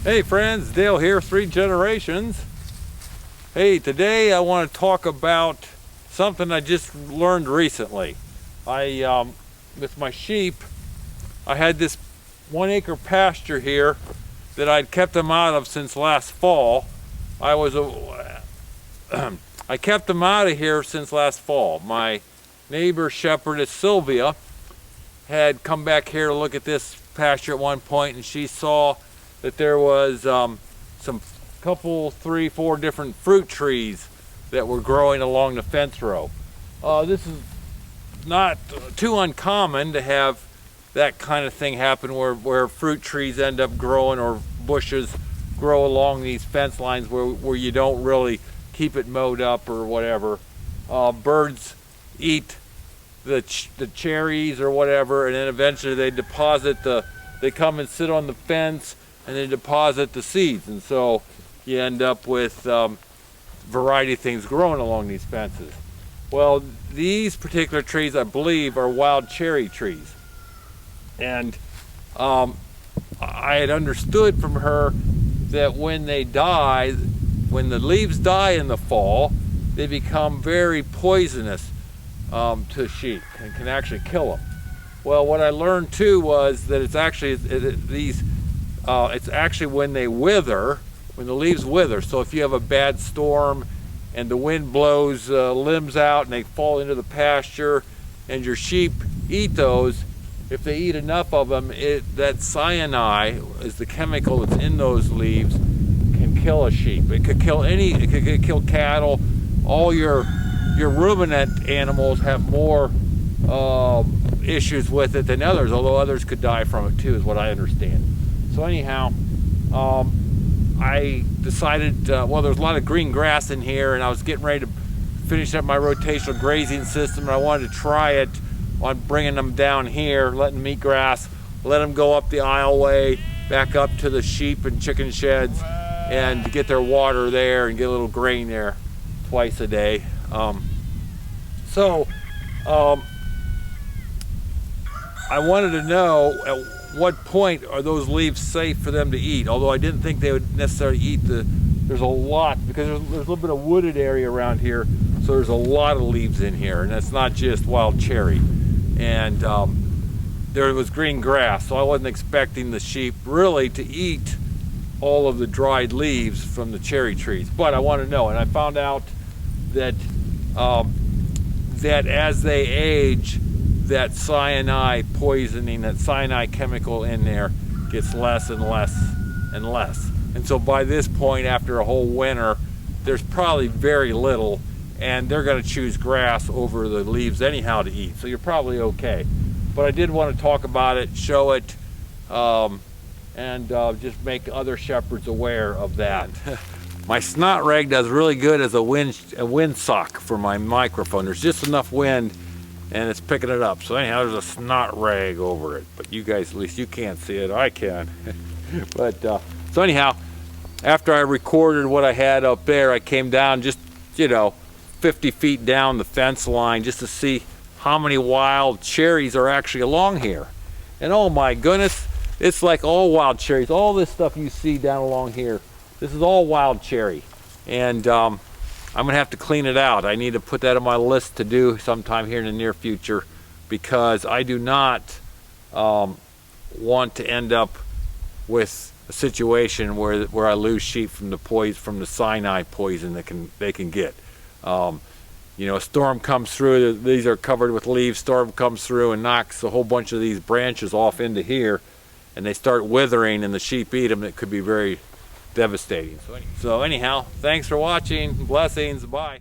Hey friends, Dale here, Three Generations. Hey, today I want to talk about something I just learned recently. With my sheep, I had this 1 acre pasture here that I'd kept them out of since last fall. I kept them out of here since last fall. My neighbor shepherdess Sylvia had come back here to look at this pasture at one point, and she saw that there was some couple, 3, 4 different fruit trees that were growing along the fence row. This is not too uncommon to have that kind of thing happen where fruit trees end up growing, or bushes grow along these fence lines where you don't really keep it mowed up or whatever. Birds eat the cherries or whatever, and then eventually they come and sit on the fence and they deposit the seeds, and so you end up with variety of things growing along these fences. Well, these particular trees, I believe, are wild cherry trees, and I had understood from her that when they die, when the leaves die in the fall, they become very poisonous to sheep and can actually kill them. Well, what I learned too was that it's actually when they wither, when the leaves wither. So if you have a bad storm and the wind blows limbs out and they fall into the pasture and your sheep eat those, if they eat enough of them, that cyanide is the chemical that's in those leaves, can kill a sheep. It could kill it could kill cattle. All your ruminant animals have more issues with it than others, although others could die from it too, is what I understand. So anyhow, I decided, well, there's a lot of green grass in here, and I was getting ready to finish up my rotational grazing system, and I wanted to try it on bringing them down here, letting them eat grass, let them go up the aisleway, back up to the sheep and chicken sheds, and get their water there and get a little grain there twice a day. I wanted to know at what point are those leaves safe for them to eat, although I didn't think they would necessarily eat there's a lot, because there's a little bit of wooded area around here, so there's a lot of leaves in here, and that's not just wild cherry. And there was green grass, so I wasn't expecting the sheep really to eat all of the dried leaves from the cherry trees, but I want to know. And I found out that that as they age, that cyanide poisoning, that cyanide chemical in there gets less and less and less. And so by this point, after a whole winter, there's probably very little, and they're going to choose grass over the leaves anyhow to eat. So you're probably okay. But I did want to talk about it, show it, and just make other shepherds aware of that. My snot rag does really good as a windsock for my microphone. There's just enough wind and it's picking it up. So anyhow, there's a snot rag over it. But you guys, at least you can't see it. I can. But so anyhow, after I recorded what I had up there, I came down just, 50 feet down the fence line just to see how many wild cherries are actually along here. And oh my goodness, it's like all wild cherries. All this stuff you see down along here, this is all wild cherry. And I'm gonna have to clean it out. I need to put that on my list to do sometime here in the near future, because I do not want to end up with a situation where I lose sheep from the cyanide poison that they can get. A storm comes through, these are covered with leaves, storm comes through and knocks a whole bunch of these branches off into here, and they start withering and the sheep eat them. It could be very devastating. So anyhow, thanks for watching. Blessings. Bye.